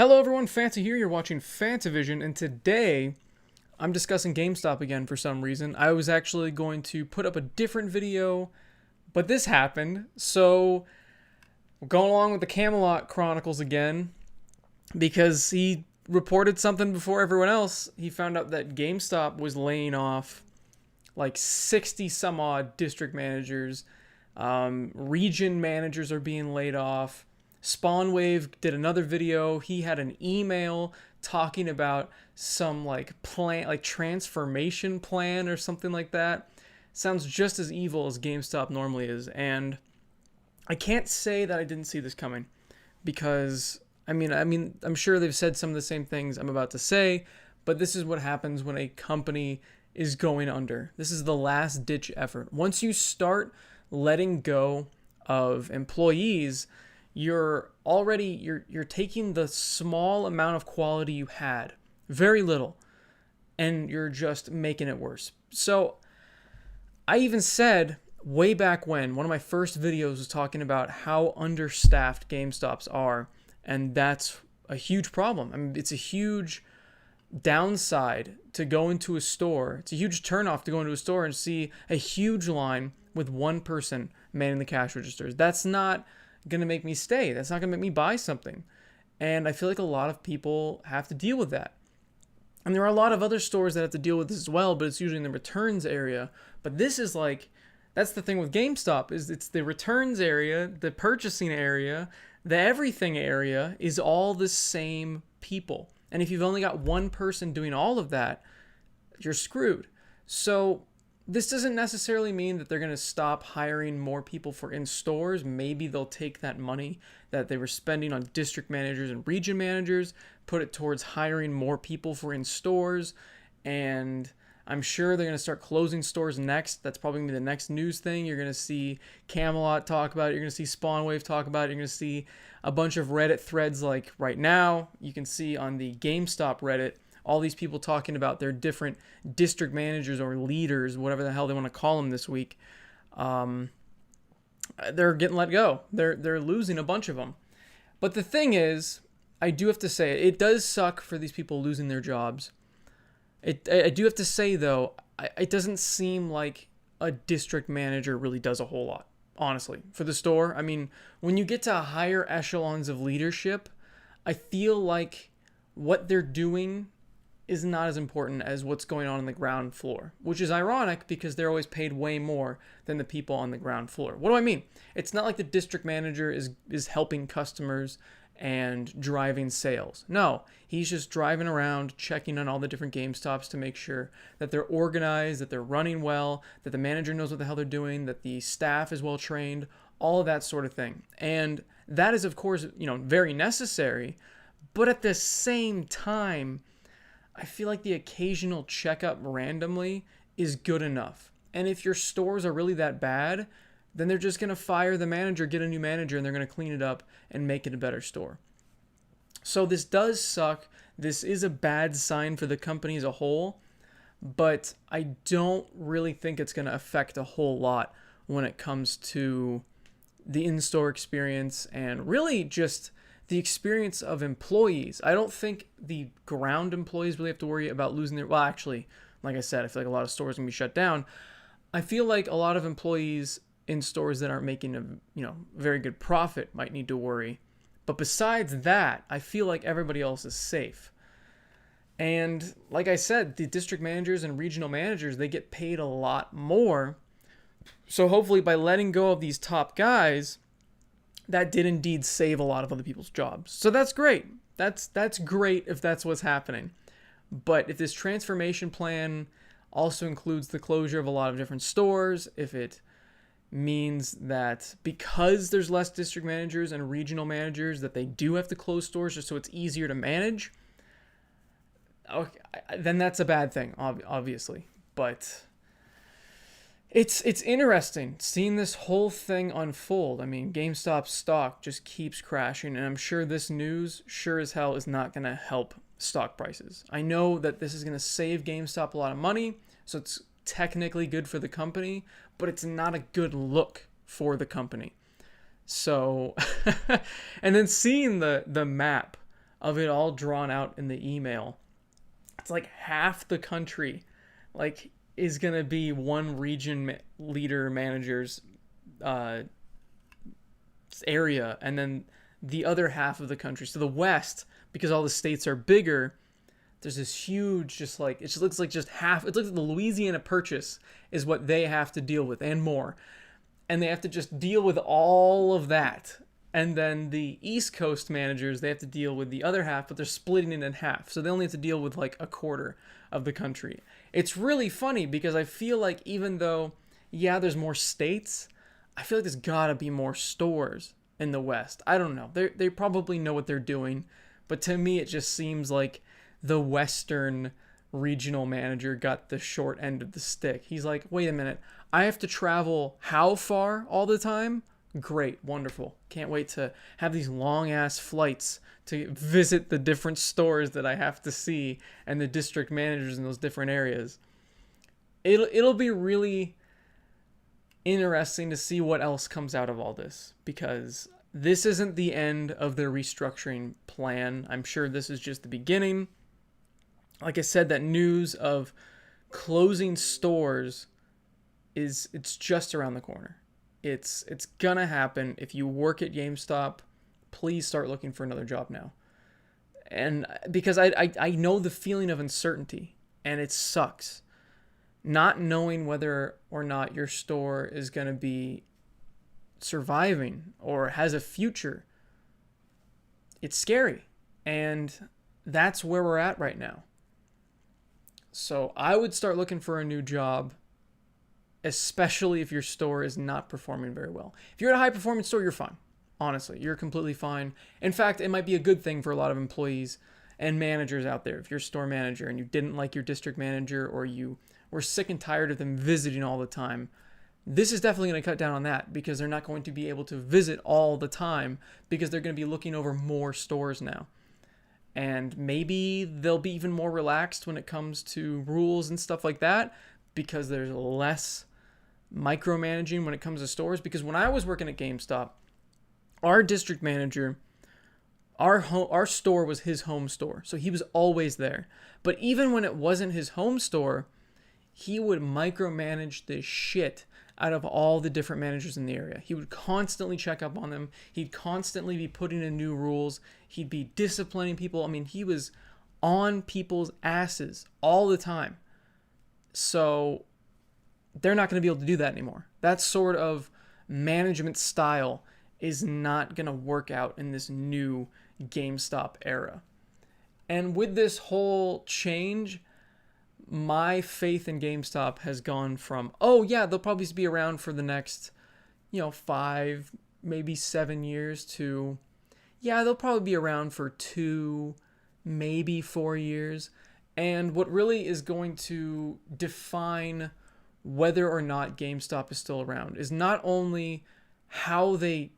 Hello everyone, Fanta here. You're watching FANTAVISION, and today I'm discussing GameStop again for some reason. I was actually going to put up a different video, but this happened. So we're going along with the Camelot Chronicles again because he reported something before everyone else. He found out that GameStop was laying off like 60 some odd district managers. Region managers are being laid off. Spawnwave did another video. He had an email talking about some plan, like transformation plan or something like that. Sounds just as evil as GameStop normally is. And I can't say that I didn't see this coming because I'm sure they've said some of the same things I'm about to say, but this is what happens when a company is going under. This is the last ditch effort. Once you start letting go of employees, you're taking the small amount of quality you had, very little, and you're just making it worse. So I even said way back when, one of my first videos was talking about how understaffed GameStops are, and that's a huge problem. I mean, it's a huge downside to go into a store. It's a huge turnoff to go into a store and see a huge line with one person manning the cash registers. That's not gonna make me stay. That's not gonna make me buy something. And I feel like a lot of people have to deal with that. And there are a lot of other stores that have to deal with this as well, but it's usually in the returns area. But this is that's the thing with GameStop, is it's the returns area, the purchasing area, the everything area is all the same people. And if you've only got one person doing all of that, you're screwed. So this doesn't necessarily mean that they're going to stop hiring more people for in stores. Maybe they'll take that money that they were spending on district managers and region managers, put it towards hiring more people for in stores. And I'm sure they're going to start closing stores next. That's probably going to be the next news thing. You're going to see Camelot talk about it. You're going to see Spawnwave talk about it. You're going to see a bunch of Reddit threads like right now. You can see on the GameStop Reddit, all these people talking about their different district managers or leaders, whatever the hell they want to call them this week. They're getting let go. They're losing a bunch of them. But the thing is, I do have to say, it does suck for these people losing their jobs. I do have to say, though, it doesn't seem like a district manager really does a whole lot, honestly, for the store. I mean, when you get to higher echelons of leadership, I feel like what they're doing is not as important as what's going on the ground floor, which is ironic because they're always paid way more than the people on the ground floor. What do I mean? It's not like the district manager is helping customers and driving sales. No, he's just driving around, checking on all the different GameStops to make sure that they're organized, that they're running well, that the manager knows what the hell they're doing, that the staff is well trained, all of that sort of thing. And that is, of course, very necessary, but at the same time, I feel like the occasional checkup randomly is good enough. And if your stores are really that bad, then they're just going to fire the manager, get a new manager, and they're going to clean it up and make it a better store. So this does suck. This is a bad sign for the company as a whole, but I don't really think it's going to affect a whole lot when it comes to the in-store experience and really just the experience of employees. I don't think the ground employees really have to worry about losing their... Well, actually, like I said, I feel like a lot of stores are going to be shut down. I feel like a lot of employees in stores that aren't making a very good profit might need to worry. But besides that, I feel like everybody else is safe. And like I said, the district managers and regional managers, they get paid a lot more. So hopefully by letting go of these top guys, that did indeed save a lot of other people's jobs. So that's great. That's great if that's what's happening. But if this transformation plan also includes the closure of a lot of different stores, if it means that because there's less district managers and regional managers that they do have to close stores just so it's easier to manage, okay, then that's a bad thing, obviously. But it's interesting seeing this whole thing unfold. I mean, GameStop's stock just keeps crashing, and I'm sure this news sure as hell is not going to help stock prices. I know that this is going to save GameStop a lot of money, so it's technically good for the company, but it's not a good look for the company. So, and then seeing the map of it all drawn out in the email. It's like half the country, like, is gonna be one region leader manager's area, and then the other half of the country. So the West, because all the states are bigger, there's this huge, just like, it just looks like just half. It looks like the Louisiana Purchase is what they have to deal with, and more. And they have to just deal with all of that. And then the East Coast managers, they have to deal with the other half, but they're splitting it in half. So they only have to deal with like a quarter of the country. It's really funny because I feel like even though, yeah, there's more states, I feel like there's gotta be more stores in the West. I don't know. They probably know what they're doing. But to me, it just seems like the Western regional manager got the short end of the stick. He's like, wait a minute, I have to travel how far all the time? Great, wonderful. Can't wait to have these long ass flights to visit the different stores that I have to see and the district managers in those different areas. It'll be really interesting to see what else comes out of all this, because this isn't the end of their restructuring plan. I'm sure this is just the beginning. Like I said, that news of closing stores it's just around the corner. It's gonna happen. If you work at GameStop, please start looking for another job now. And because I know the feeling of uncertainty, and it sucks. Not knowing whether or not your store is gonna be surviving or has a future. It's scary. And that's where we're at right now. So I would start looking for a new job, especially if your store is not performing very well. If you're at a high performance store, you're fine. Honestly, you're completely fine. In fact, it might be a good thing for a lot of employees and managers out there. If you're a store manager and you didn't like your district manager, or you were sick and tired of them visiting all the time, this is definitely going to cut down on that, because they're not going to be able to visit all the time, because they're going to be looking over more stores now. And maybe they'll be even more relaxed when it comes to rules and stuff like that, because there's less micromanaging when it comes to stores. Because when I was working at GameStop, our district manager, our store was his home store, so he was always there. But even when it wasn't his home store, he would micromanage the shit out of all the different managers in the area. He would constantly check up on them. He'd constantly be putting in new rules. He'd be disciplining people. I mean, he was on people's asses all the time. So they're not going to be able to do that anymore. That sort of management style is not going to work out in this new GameStop era. And with this whole change, my faith in GameStop has gone from, oh yeah, they'll probably be around for the next, 5, maybe 7 years, to, yeah, they'll probably be around for 2, maybe 4 years. And what really is going to define whether or not GameStop is still around is not only how they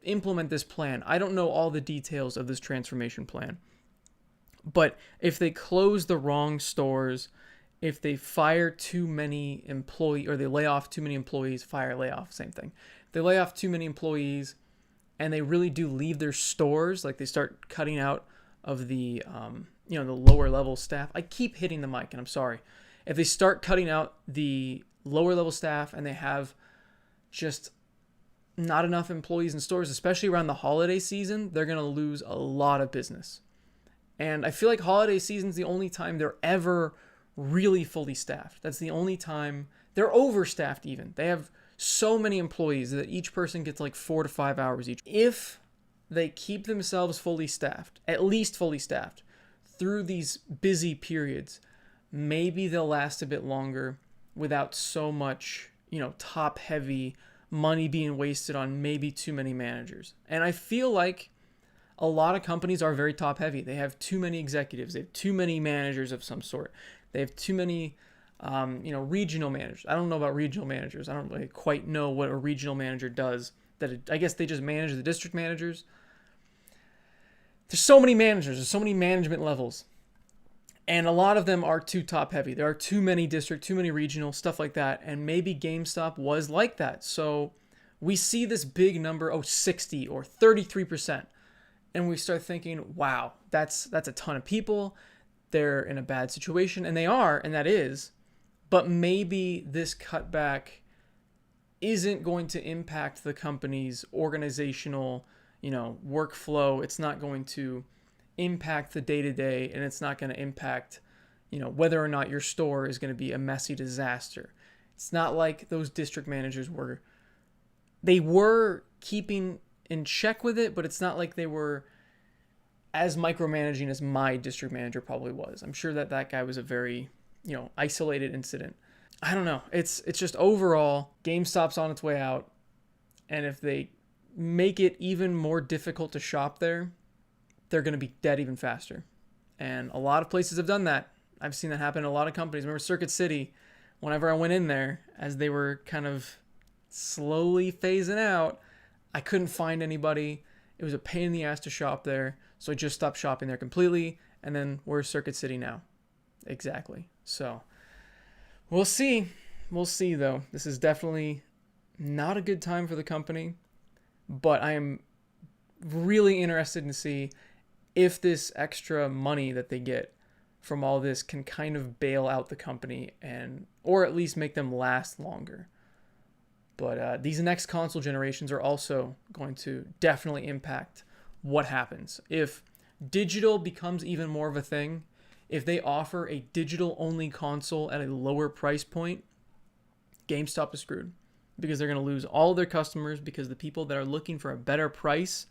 implement this plan. I don't know all the details of this transformation plan. But if they close the wrong stores, if they fire too many employees, or they lay off too many employees, fire, lay off, same thing. If they lay off too many employees and they really do leave their stores, like they start cutting out of the, the lower level staff. I keep hitting the mic and I'm sorry. If they start cutting out the lower level staff and they have just not enough employees in stores, especially around the holiday season, they're going to lose a lot of business. And I feel like holiday season's the only time they're ever really fully staffed. That's the only time. They're overstaffed even. They have so many employees that each person gets like 4 to 5 hours each. If they keep themselves fully staffed, at least fully staffed, through these busy periods, maybe they'll last a bit longer without so much, top heavy money being wasted on maybe too many managers. And I feel like a lot of companies are very top heavy. They have too many executives. They have too many managers of some sort. They have too many, regional managers. I don't know about regional managers. I don't really quite know what a regional manager does. I guess they just manage the district managers. There's so many managers. There's so many management levels. And a lot of them are too top heavy. There are too many district, too many regional, stuff like that. And maybe GameStop was like that. So we see this big number, 60 or 33%. and we start thinking, wow, that's a ton of people. They're in a bad situation, and they are, and that is. But maybe this cutback isn't going to impact the company's organizational, workflow. It's not going to impact the day-to-day, and it's not going to impact, whether or not your store is going to be a messy disaster. It's not like those district managers were keeping in check with it, but it's not like they were as micromanaging as my district manager probably was. I'm sure that guy was a very, isolated incident. I don't know. It's just overall, GameStop's on its way out. And if they make it even more difficult to shop there, they're going to be dead even faster. And a lot of places have done that. I've seen that happen in a lot of companies. Remember Circuit City, whenever I went in there, as they were kind of slowly phasing out, I couldn't find anybody. It was a pain in the ass to shop there. So I just stopped shopping there completely. And then where's Circuit City now? Exactly. So we'll see. We'll see, though. This is definitely not a good time for the company. But I am really interested to see if this extra money that they get from all this can kind of bail out the company or at least make them last longer. But these next console generations are also going to definitely impact what happens. If digital becomes even more of a thing, if they offer a digital-only console at a lower price point, GameStop is screwed. Because they're going to lose all their customers, because the people that are looking for a better price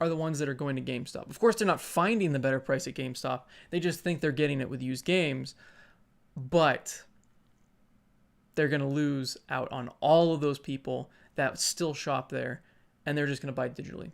are the ones that are going to GameStop. Of course, they're not finding the better price at GameStop. They just think they're getting it with used games. But they're going to lose out on all of those people that still shop there, and they're just going to buy digitally.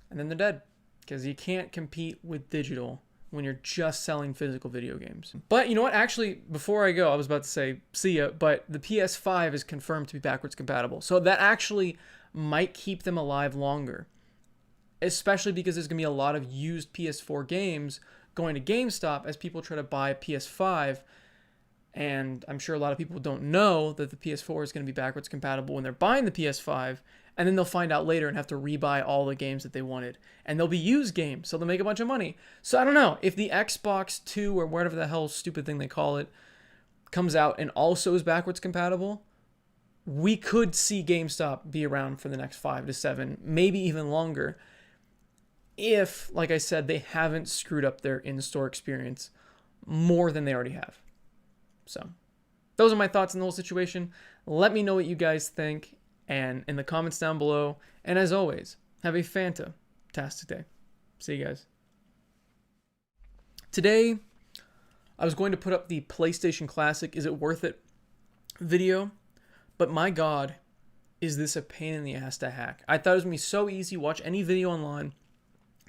And then they're dead, because you can't compete with digital when you're just selling physical video games. But you know what? Actually, before I go, I was about to say see ya, but the PS5 is confirmed to be backwards compatible. So that actually might keep them alive longer, especially because there's going to be a lot of used PS4 games going to GameStop as people try to buy a PS5. And I'm sure a lot of people don't know that the PS4 is going to be backwards compatible when they're buying the PS5, and then they'll find out later and have to rebuy all the games that they wanted. And they'll be used games, so they'll make a bunch of money. So I don't know, if the Xbox 2 or whatever the hell stupid thing they call it comes out and also is backwards compatible, we could see GameStop be around for the next 5 to 7, maybe even longer, if, like I said, they haven't screwed up their in-store experience more than they already have. So those are my thoughts on the whole situation. Let me know what you guys think and in the comments down below. And as always, have a fantastic day. See you guys. Today, I was going to put up the PlayStation Classic Is It Worth It video, but my God, is this a pain in the ass to hack. I thought it was going to be so easy. Watch any video online.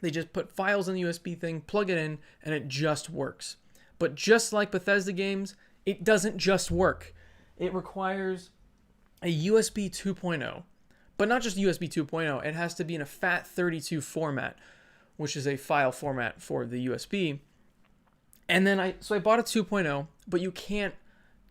They just put files in the USB thing, plug it in, and it just works. But just like Bethesda games, it doesn't just work. It requires a USB 2.0, but not just USB 2.0. It has to be in a FAT32 format, which is a file format for the USB. And then I bought a 2.0, but you can't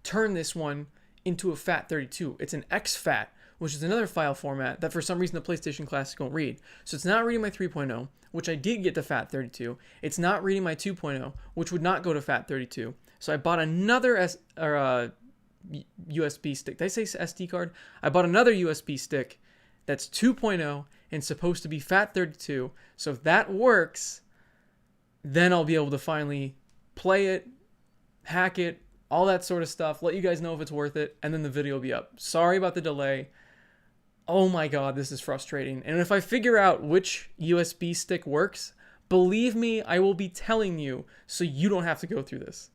turn this one into a FAT32. It's an exFAT, which is another file format that for some reason the PlayStation Classic won't read. So it's not reading my 3.0, which I did get to FAT32. It's not reading my 2.0, which would not go to FAT32. So I bought another USB stick. Did I say SD card? I bought another USB stick that's 2.0 and supposed to be FAT32. So if that works, then I'll be able to finally play it, hack it, all that sort of stuff, let you guys know if it's worth it, and then the video will be up. Sorry about the delay. Oh my God, this is frustrating. And if I figure out which USB stick works, believe me, I will be telling you so you don't have to go through this.